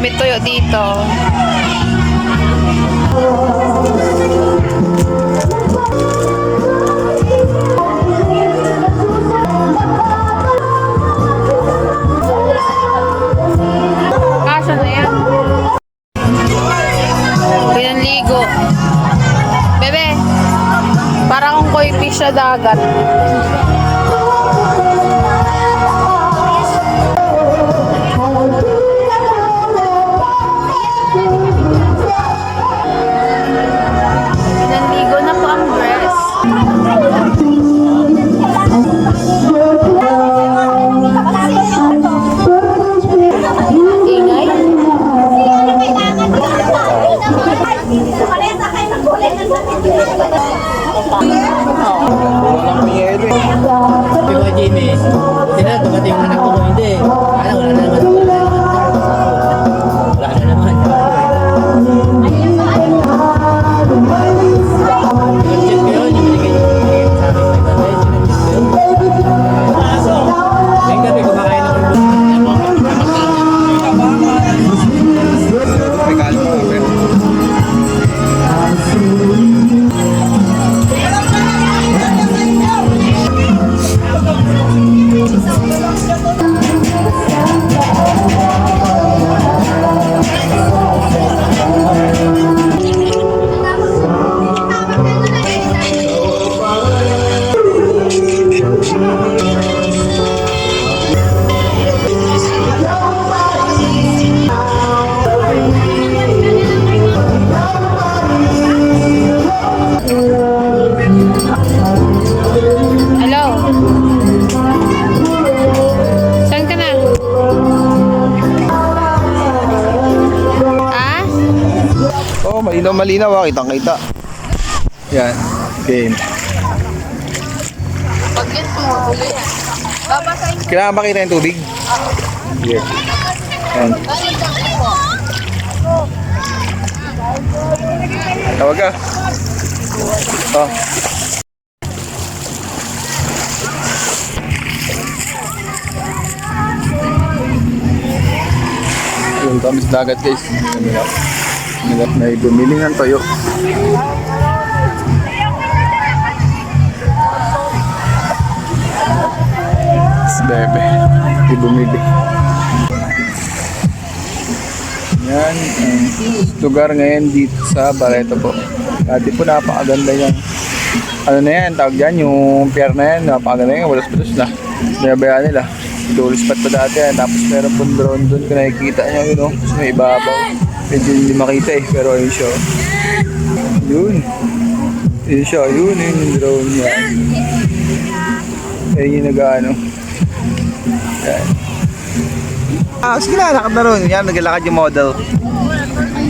may tuyo dito. Kasya na yan. Pinanligo. Bebe, para akong koi fish sa dagat. Pinanligo na po ang dress. Ingay? Sabi ko kay Jimmy, sila dumating yung anak ko kung hindi. Wala na naman. Wala na naman. Sinag-check ko yun, yung binigay sa akin 500, sinag-check ko yun. Ngayong gabi, kumakain ako ng Hello? Saan ka na? Ah? Oh, malinaw ah, kitang-kita. Yan, game. Pag-get mo, huli yan. Babasahin mo. Kailangan ba kita yung tubig? Here. Yan. Tawag ka. Oh. Yung kami sa dagat guys. Nilap na bumili ng toyo. Bebe, bumili. Yan ang lugar ngayon dito sa Barreto po. Dati po napakaganda yan. Ano na yan, tawag dyan, yung pier na yan, napakaganda yan, walas-walas na. Binabayaan nila. Tourist spot pa dati yan, tapos meron pong drone doon kung nakikita nyo yun, no? So, may ibabaw. Medyo hindi makita eh, pero ayun siya. Yun. Yun siya, yun yung drone niya. Ayun yung nag-ano. Yan. Sige na, lakad na ron. Yan, naglalakad yung model.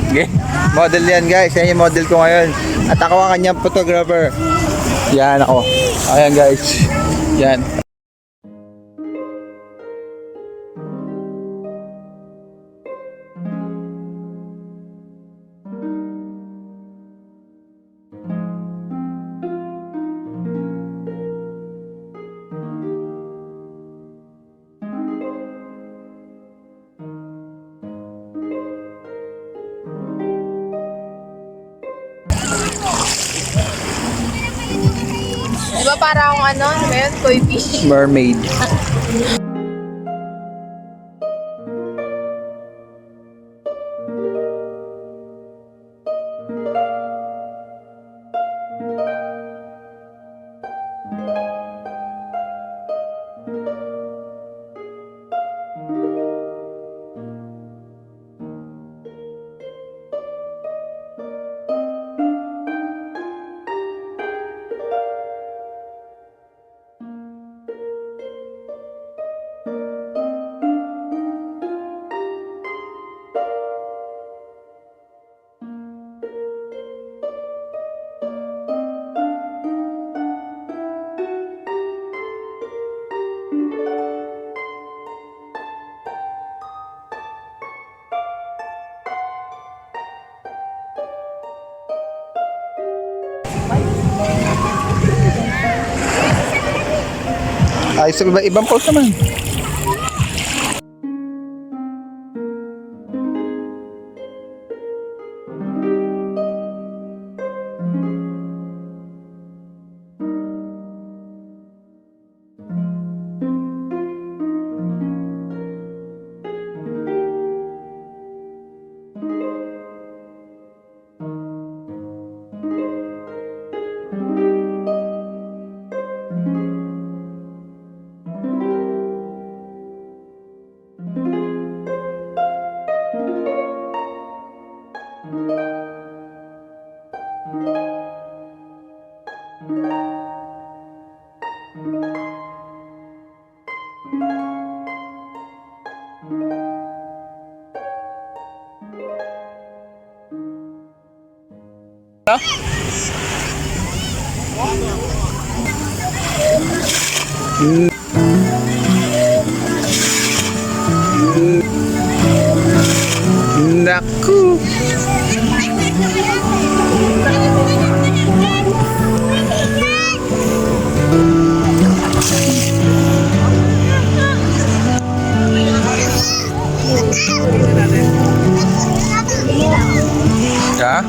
Okay. Model yan guys, yan yung model ko ngayon. At ako ang kanyang photographer. Yan ako. Ayan guys. Yan. Di ba para akong ano yun? Koi fish? Mermaid. Ayos na ba? Ibang pose naman. Naku. Ya.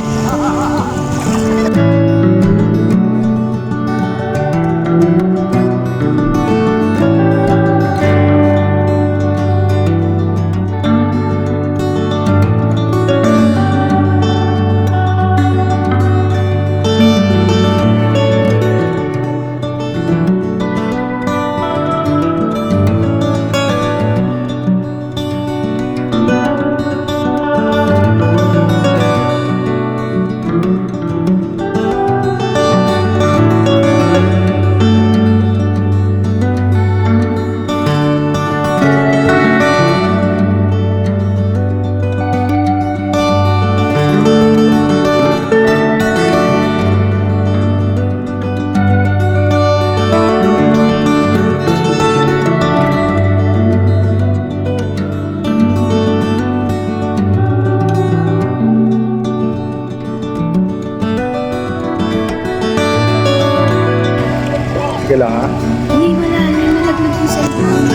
Sige lang ha. Hindi, malalim. Malaglag yung cellphone.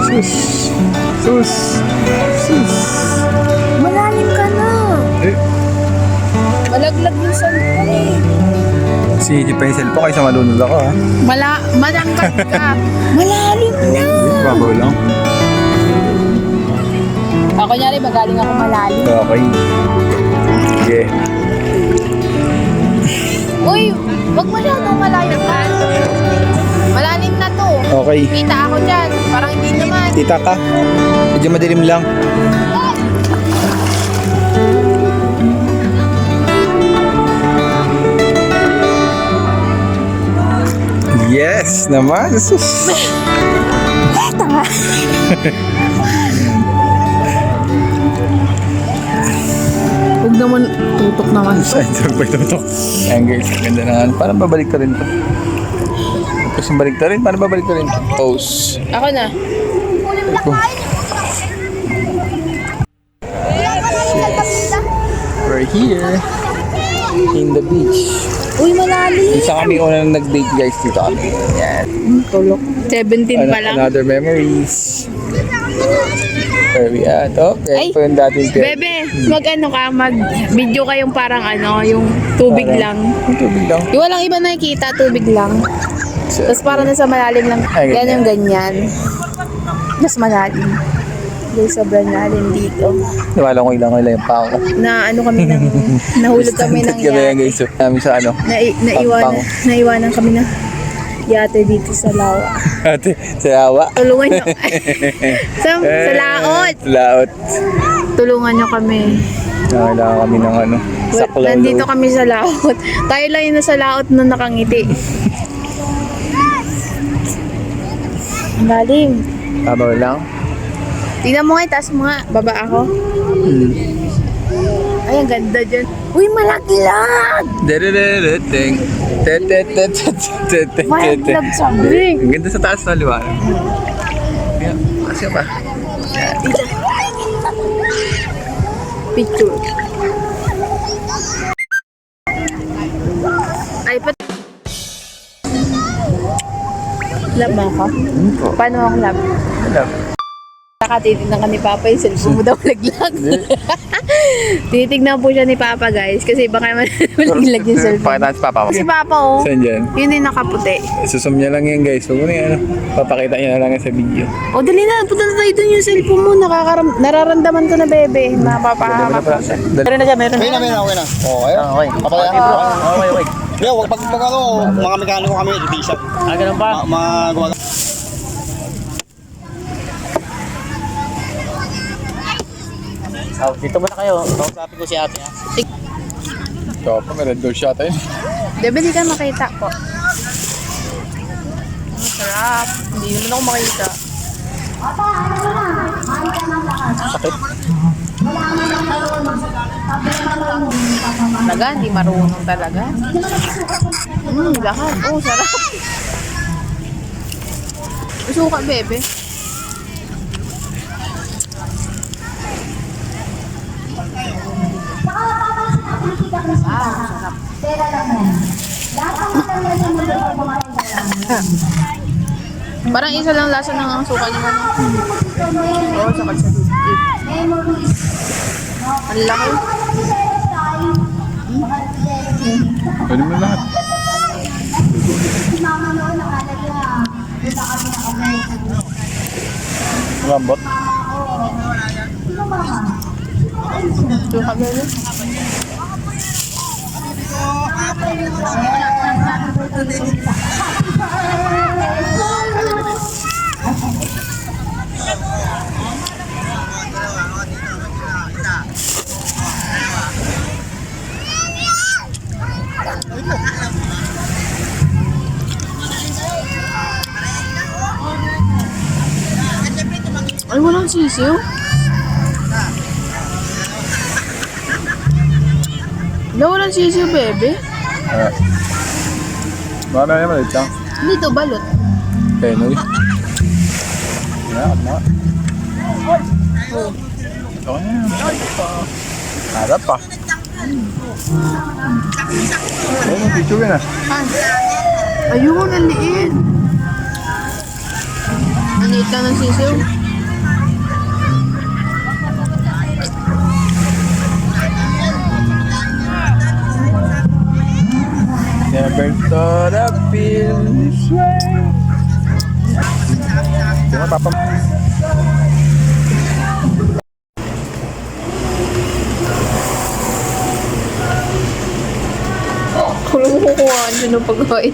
Sus. Sus. Sus. Malalim ka na. Eh, Malaglag yung cellphone eh. sige pa yung cellphone kaysa malunod ako ha. Malangkat ka. Malalim na. Babaw lang. Ako nyari, magaling ako malalim. Okay. Sige. Uy, wag masyadong malalim ka. Malalim na to. Okay. Kita ako dyan. Parang hindi naman. Tita ka. Medyo madilim lang. Yes naman. Sus. Tanga. Huwag naman, tutok naman. Saan pa ito? Ayan guys, ganda na nga. Parang babalik ka rin to. Tapos balik ka rin, parang babalik ka rin to. Pose. Ako na. We're here in the beach. Uy, malalim. Isa kami unang nag-date guys dito kami. Yan. Tulok. 17 pa lang. Another memories. Where we at? Okay, Ay, ito yung dating pier. Bebe, mag-ano ka, mag-video kayong parang ano, yung tubig lang. Yung tubig lang. Yung walang iba nakikita, tubig lang. So, Tapos parang nasa malalim lang. Ay, Yan ganyan. yung ganyan. Mas malalim. Dahil sobrang lalim dito. Nawala ko ilang yung pao ko. Na ano kami ng, nahulog kami ng Kaya yan yate. guys, so, namin sa ano. Naiwanan kami ng yate dito sa lawa. Ate, sa awa. Tulungan nyo. sa laot. Sa laot. Tulungan nyo kami. Nakailangan kami ng ano. Saklaw. Nandito kami sa laot. Tayo lang yung nasa laot na nakangiti. Ang lalim. Tabaw lang. Tingnan mo nga, itaas mo nga. Baba ako. Ay, ang ganda dyan. Uy, malaglag! Dedededeteng. Tetetetetetetetet. Malaglag sabi. Ang ganda sa taas na liwanag. Yan, kasi ba? Picture. Ay, lab mo ako? Paano ako lab? Alam. Nakatitignan ka ni Papa yung cellphone mo daw laglag. Tinitignan po siya ni Papa guys kasi baka naman malaglag yung cellphone. Pakita sa papa mo. Si Papa oh, Saan dyan? yun yung nakaputi. Susum niya lang yan guys. Huwag mo na yan. Papakita niya na lang yan sa video. O dali na, punta na tayo dun yung cellphone mo. Nararamdaman ko na bebe. Mapapahamak ko siya. Meron na dyan, meron Okay na. Okay. Okay. Papaya. Okay. Yo, pag ano, mga mekaniko kami, ibisa. Ganun pa? Mga gumagawa. Dito muna kayo. Kausapin ko si ate ha. Ikaw pa, meron daw siya tayo. Bebe, di ka makita po. Ang sarap. Hindi naman ako makita. Sakit. Talaga, hindi marunong talaga. Lahat. Oh, sarap. Suka, bebe. Pera lang yan. Lahat ng lang yan mo daw kumain ka lang. Parang isa lang lasa ng ang suka niya. Oo, sakal sa dito. Memories. Ang laki. Pwede mo lahat. Si mama noon nakalagay punta kami ng American. Lambot. Sino mama? Suka, bebe. Ay, walang sisiw. Wala, walang sisiw, bebe. Baka na naman ito. Dito, balot. Penoy. Yan, na. Okay na. Harap pa. Ayun, picture ka na. Ayun, ang liit. Ang liit lang ng sisiw. Never thought I'd feel this way. Sino papa? Kung mo kukuhaan dyan ng pagkain.